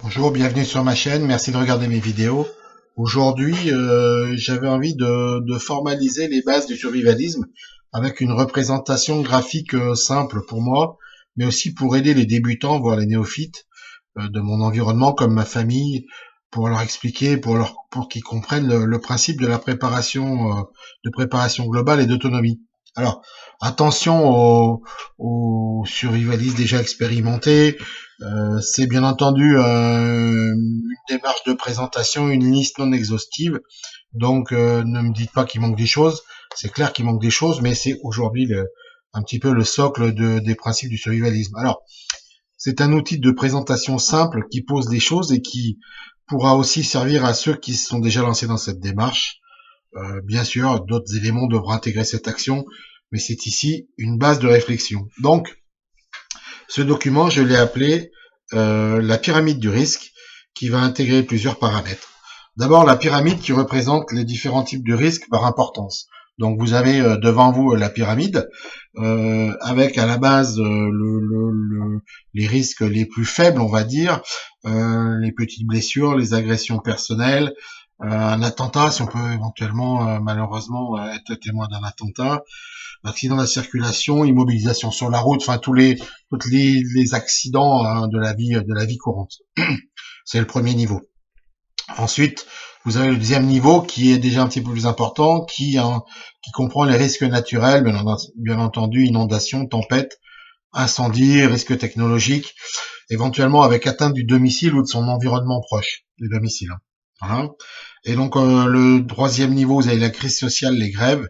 Bonjour, bienvenue sur ma chaîne, merci de regarder mes vidéos. Aujourd'hui, j'avais envie de formaliser les bases du survivalisme avec une représentation graphique simple pour moi, mais aussi pour aider les débutants, voire les néophytes de mon environnement comme ma famille, pour leur expliquer, pour qu'ils comprennent le principe de la préparation, de préparation globale et d'autonomie. Alors, attention aux survivalistes déjà expérimentés. C'est bien entendu une démarche de présentation, une liste non exhaustive. Donc, ne me dites pas qu'il manque des choses. C'est clair qu'il manque des choses, mais c'est aujourd'hui un petit peu le socle des principes du survivalisme. Alors, c'est un outil de présentation simple qui pose des choses et qui pourra aussi servir à ceux qui se sont déjà lancés dans cette démarche. Bien sûr, d'autres éléments devront intégrer cette action, mais c'est ici une base de réflexion. Donc, ce document, je l'ai appelé la pyramide du risque, qui va intégrer plusieurs paramètres. D'abord, la pyramide qui représente les différents types de risques par importance. Donc, vous avez devant vous la pyramide, avec à la base les risques les plus faibles, on va dire, les petites blessures, les agressions personnelles, un attentat, si on peut éventuellement, malheureusement, être témoin d'un attentat, accident de la circulation, immobilisation sur la route, enfin tous les accidents hein, de la vie courante. C'est le premier niveau. Ensuite, vous avez le deuxième niveau qui est déjà un petit peu plus important, qui comprend les risques naturels, bien entendu, inondations, tempêtes, incendies, risques technologiques, éventuellement avec atteinte du domicile ou de son environnement proche, du domicile. Voilà. Et donc le troisième niveau, vous avez la crise sociale, les grèves,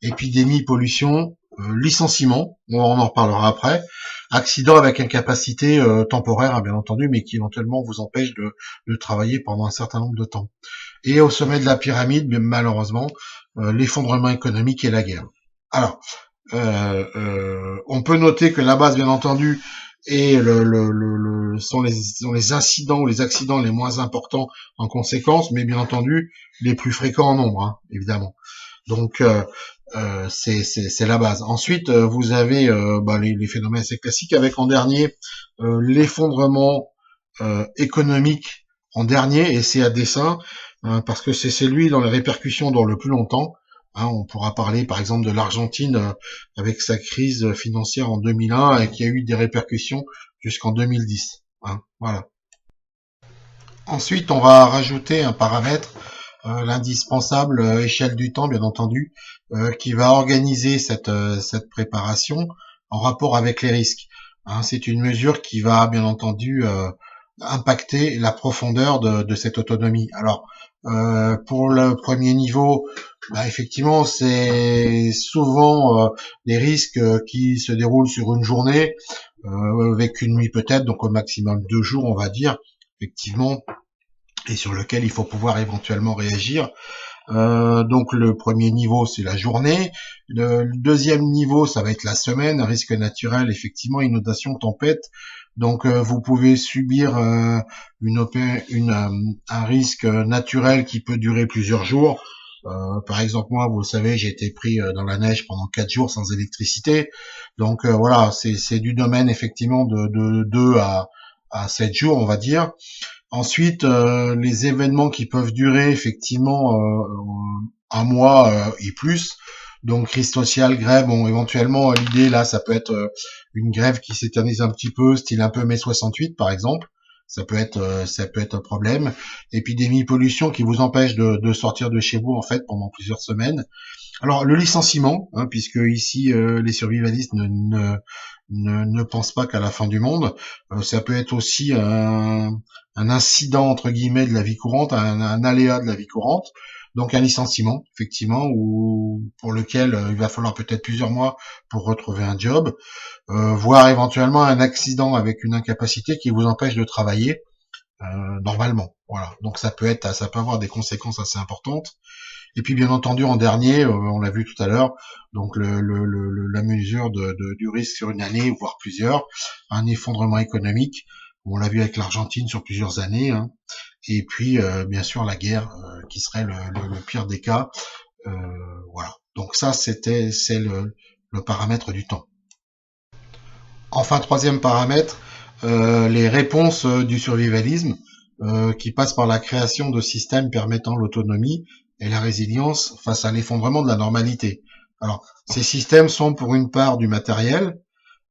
épidémie, pollution, licenciement, on en reparlera après, accident avec incapacité temporaire, hein, bien entendu, mais qui éventuellement vous empêche de travailler pendant un certain nombre de temps. Et au sommet de la pyramide, bien, malheureusement, l'effondrement économique et la guerre. Alors, on peut noter que la base, bien entendu, et sont les incidents ou les accidents les moins importants en conséquence, mais bien entendu les plus fréquents en nombre, hein, évidemment. Donc c'est la base. Ensuite, vous avez les phénomènes assez classiques avec en dernier l'effondrement économique en dernier, et c'est à dessein, parce que c'est celui dans les répercussions dans le plus longtemps. Hein, on pourra parler par exemple de l'Argentine avec sa crise financière en 2001 et qui a eu des répercussions jusqu'en 2010. Hein, voilà. Ensuite, on va rajouter un paramètre, l'indispensable échelle du temps, bien entendu, qui va organiser cette préparation en rapport avec les risques. Hein, c'est une mesure qui va, bien entendu, impacter la profondeur de cette autonomie. Alors, pour le premier niveau, effectivement, c'est souvent des risques qui se déroulent sur une journée, avec une nuit peut-être, donc au maximum 2 jours, on va dire, effectivement, et sur lequel il faut pouvoir éventuellement réagir. Donc le premier niveau, c'est la journée. Le deuxième niveau, ça va être la semaine, risque naturel, effectivement, inondation, tempête. Donc vous pouvez subir un risque naturel qui peut durer plusieurs jours. Par exemple, moi, vous le savez, j'ai été pris dans la neige pendant 4 jours sans électricité. Donc voilà, c'est du domaine effectivement de 2 à 7 jours, on va dire. Ensuite, les événements qui peuvent durer effectivement un mois et plus. Donc crise sociale, grève, bon éventuellement l'idée là ça peut être une grève qui s'éternise un petit peu, style un peu mai 68 par exemple. Ça peut être un problème. Épidémie, pollution qui vous empêche de sortir de chez vous en fait pendant plusieurs semaines. Alors le licenciement, hein, puisque ici les survivalistes ne pensent pas qu'à la fin du monde, ça peut être aussi un incident entre guillemets de la vie courante, un aléa de la vie courante, donc un licenciement effectivement, ou pour lequel il va falloir peut-être plusieurs mois pour retrouver un job, voire éventuellement un accident avec une incapacité qui vous empêche de travailler normalement. Voilà, donc ça peut avoir des conséquences assez importantes. Et puis bien entendu en dernier, on l'a vu tout à l'heure, donc la mesure du risque sur une année, voire plusieurs, un effondrement économique, on l'a vu avec l'Argentine sur plusieurs années, hein, et puis bien sûr la guerre, qui serait le pire des cas. Euh, voilà. Donc ça c'est le paramètre du temps. Enfin troisième paramètre, les réponses du survivalisme. qui passe par la création de systèmes permettant l'autonomie et la résilience face à l'effondrement de la normalité. Alors, ces systèmes sont pour une part du matériel,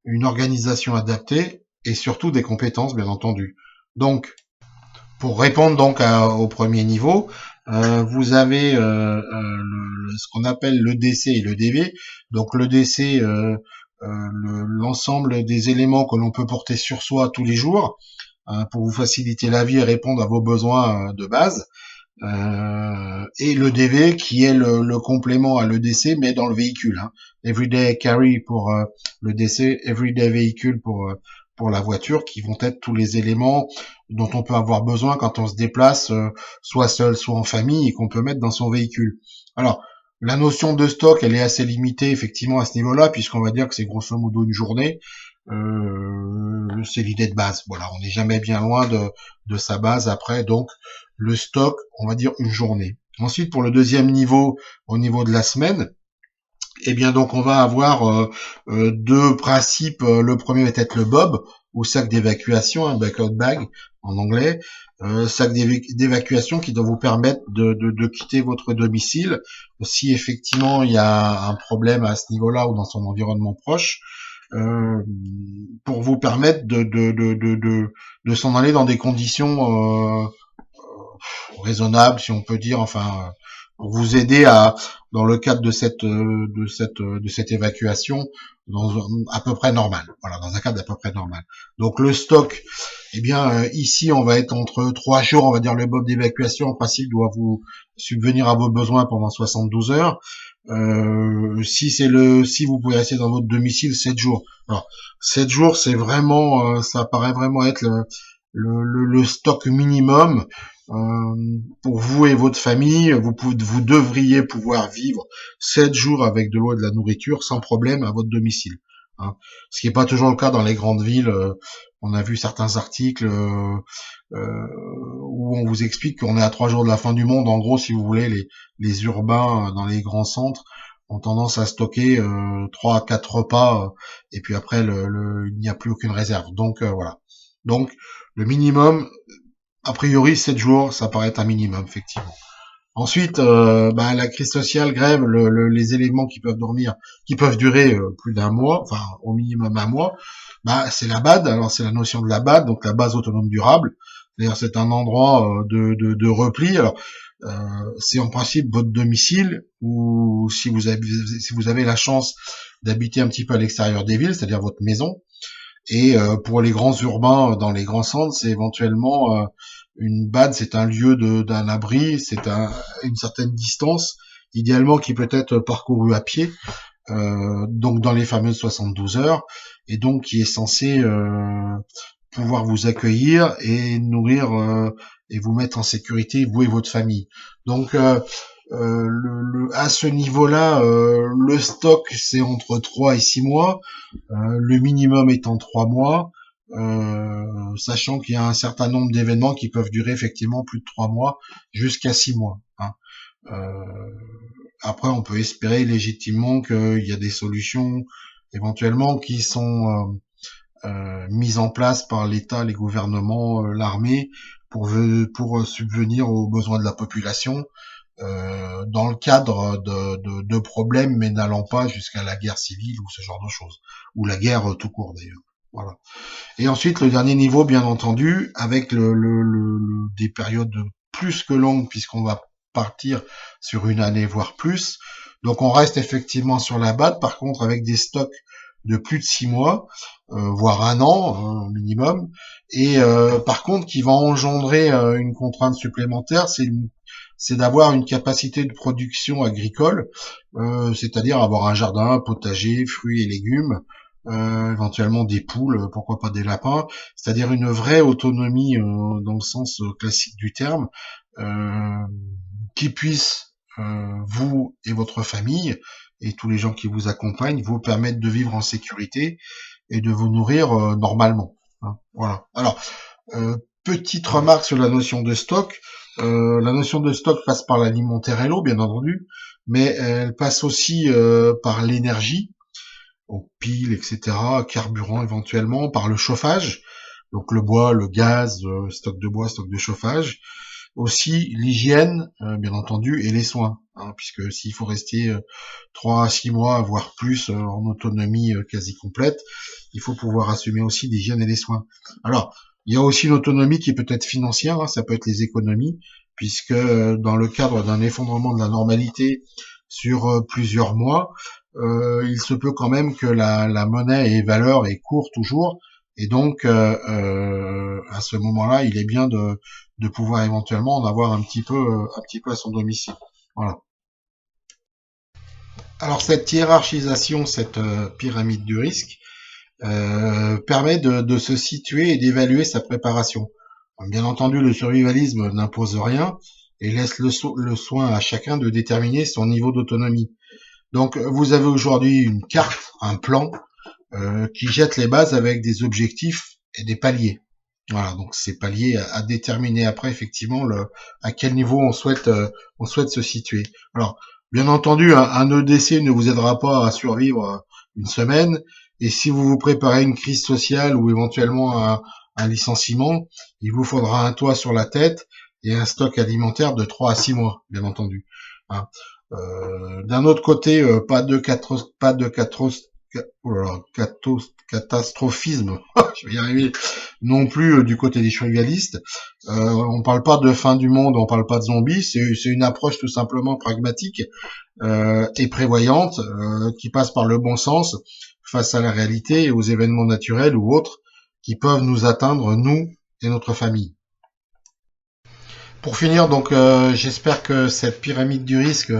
une organisation adaptée et surtout des compétences, bien entendu. Donc, pour répondre donc au premier niveau, vous avez ce qu'on appelle l'EDC et l'EDV. Donc l'EDC, l'ensemble des éléments que l'on peut porter sur soi tous les jours pour vous faciliter la vie et répondre à vos besoins de base. Et l'EDV qui est le complément à l'EDC mais dans le véhicule. Everyday Carry pour l'EDC, Everyday Vehicle pour la voiture, qui vont être tous les éléments dont on peut avoir besoin quand on se déplace, soit seul, soit en famille, et qu'on peut mettre dans son véhicule. Alors, la notion de stock, elle est assez limitée effectivement à ce niveau-là, puisqu'on va dire que c'est grosso modo une journée. C'est l'idée de base. Voilà, on n'est jamais bien loin de sa base après. Donc, le stock, on va dire une journée. Ensuite, pour le deuxième niveau, au niveau de la semaine, eh bien donc on va avoir deux principes. Le premier va être le BOB, ou sac d'évacuation, un backup bag en anglais, sac d'évacuation qui doit vous permettre de quitter votre domicile si effectivement il y a un problème à ce niveau-là ou dans son environnement proche, pour vous permettre de s'en aller dans des conditions raisonnables, si on peut dire, enfin pour vous aider dans le cadre de cette évacuation, à peu près normal. Voilà, dans un cadre à peu près normal. Donc le stock, eh bien ici on va être entre 3 jours, on va dire le bob d'évacuation en principe doit vous subvenir à vos besoins pendant 72 heures. Si vous pouvez rester dans votre domicile 7 jours. Alors 7 jours, c'est vraiment, ça paraît vraiment être le stock minimum pour vous et votre famille. Vous devriez pouvoir vivre 7 jours avec de l'eau et de la nourriture sans problème à votre domicile. Ce qui n'est pas toujours le cas dans les grandes villes. On a vu certains articles où on vous explique qu'on est à 3 jours de la fin du monde. En gros, si vous voulez, les urbains dans les grands centres ont tendance à stocker 3 à 4 repas et puis après il n'y a plus aucune réserve. Donc voilà. Donc le minimum, a priori 7 jours, ça paraît être un minimum effectivement. Ensuite, la crise sociale grève les éléments qui peuvent durer plus d'un mois, enfin au minimum un mois. C'est la BAD. Alors c'est la notion de la BAD, donc la base autonome durable. C'est-à-dire c'est un endroit de repli. Alors c'est en principe votre domicile, ou si vous avez la chance d'habiter un petit peu à l'extérieur des villes, c'est-à-dire votre maison. Et pour les grands urbains, dans les grands centres, c'est éventuellement une BAD, c'est un lieu d'un abri, c'est une certaine distance, idéalement qui peut être parcourue à pied, donc dans les fameuses 72 heures, et donc qui est censé pouvoir vous accueillir et nourrir et vous mettre en sécurité, vous et votre famille. Donc à ce niveau-là, le stock c'est entre 3 et 6 mois, le minimum étant 3 mois, sachant qu'il y a un certain nombre d'événements qui peuvent durer effectivement plus de 3 mois jusqu'à 6 mois. Après, on peut espérer légitimement qu'il y a des solutions éventuellement qui sont mises en place par l'État, les gouvernements, l'armée, pour subvenir aux besoins de la population, dans le cadre de problèmes, mais n'allant pas jusqu'à la guerre civile ou ce genre de choses, ou la guerre tout court d'ailleurs. Voilà. Et ensuite, le dernier niveau, bien entendu, avec des périodes plus que longues, puisqu'on va partir sur une année, voire plus. Donc, on reste effectivement sur la BAD, par contre, avec des stocks de plus de 6 mois, voire un an minimum. Et par contre, qui va engendrer une contrainte supplémentaire, c'est d'avoir une capacité de production agricole, c'est-à-dire avoir un jardin, un potager, fruits et légumes, éventuellement des poules, pourquoi pas des lapins, c'est-à-dire une vraie autonomie dans le sens classique du terme, qui puisse vous et votre famille et tous les gens qui vous accompagnent vous permettre de vivre en sécurité et de vous nourrir normalement. Voilà. Alors, petite remarque sur la notion de stock. La notion de stock passe par l'alimentaire et l'eau, bien entendu, mais elle passe aussi par l'énergie, donc piles, etc., carburant éventuellement, par le chauffage. donc le bois, le gaz, stock de bois, stock de chauffage. Aussi l'hygiène, bien entendu, et les soins, hein, puisque s'il faut rester 3 à 6 mois, voire plus, en autonomie quasi complète, il faut pouvoir assumer aussi l'hygiène et les soins. Alors, il y a aussi une autonomie qui peut être financière, hein, ça peut être les économies, puisque dans le cadre d'un effondrement de la normalité sur plusieurs mois, il se peut quand même que la monnaie ait valeur et court toujours, et donc à ce moment-là, il est bien de pouvoir éventuellement en avoir un petit peu à son domicile. Voilà. Alors cette hiérarchisation, cette pyramide du risque, permet de se situer et d'évaluer sa préparation. Bien entendu, le survivalisme n'impose rien et laisse le soin à chacun de déterminer son niveau d'autonomie. Donc vous avez aujourd'hui une carte, un plan, qui jette les bases avec des objectifs et des paliers. Voilà, donc ces paliers à déterminer après effectivement à quel niveau on souhaite se situer. Alors, bien entendu, un EDC ne vous aidera pas à survivre une semaine, et si vous vous préparez une crise sociale ou éventuellement un licenciement, il vous faudra un toit sur la tête et un stock alimentaire de 3 à 6 mois, bien entendu. Hein. D'un autre côté, pas de catastrophisme, je vais y arriver, non plus du côté des survivalistes. On parle pas de fin du monde, on parle pas de zombies, c'est une approche tout simplement pragmatique et prévoyante qui passe par le bon sens face à la réalité et aux événements naturels ou autres qui peuvent nous atteindre, nous et notre famille. Pour finir, donc, j'espère que cette pyramide du risque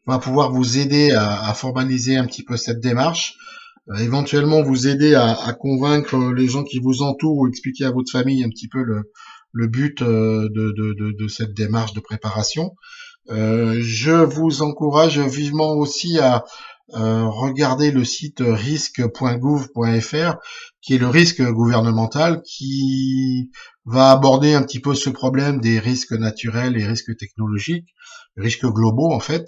va pouvoir vous aider à formaliser un petit peu cette démarche, éventuellement vous aider à convaincre les gens qui vous entourent ou expliquer à votre famille un petit peu le but de cette démarche de préparation. Je vous encourage vivement aussi à regarder le site risque.gouv.fr, qui est le risque gouvernemental, qui va aborder un petit peu ce problème des risques naturels et risques technologiques, risques globaux en fait,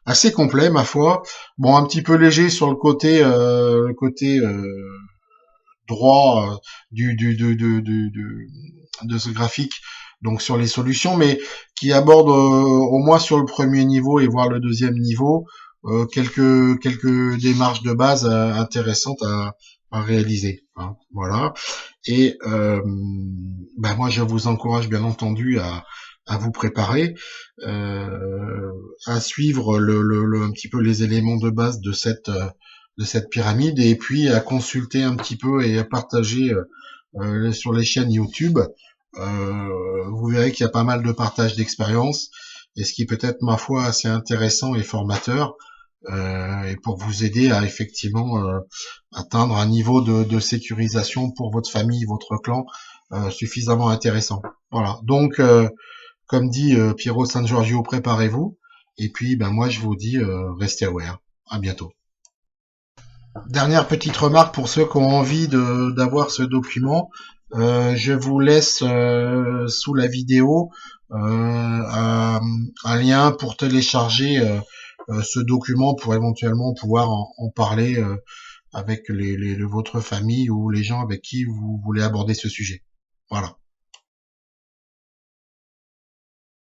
assez complet ma foi. Bon, un petit peu léger sur le côté droit de ce graphique, donc sur les solutions, mais qui aborde au moins sur le premier niveau et voire le deuxième niveau quelques démarches de base intéressantes à réaliser. Hein, voilà. Et moi, je vous encourage bien entendu à vous préparer, à suivre un petit peu les éléments de base de cette pyramide et puis à consulter un petit peu et à partager sur les chaînes YouTube. Vous verrez qu'il y a pas mal de partage d'expériences et ce qui peut être ma foi assez intéressant et formateur et pour vous aider à effectivement atteindre un niveau de sécurisation pour votre famille, votre clan suffisamment intéressant. Voilà. Donc comme dit Piero San Giorgio, préparez-vous. Et puis moi je vous dis restez aware. À bientôt. Dernière petite remarque pour ceux qui ont envie d'avoir ce document. Je vous laisse sous la vidéo un lien pour télécharger ce document pour éventuellement pouvoir en parler avec votre famille ou les gens avec qui vous voulez aborder ce sujet. Voilà.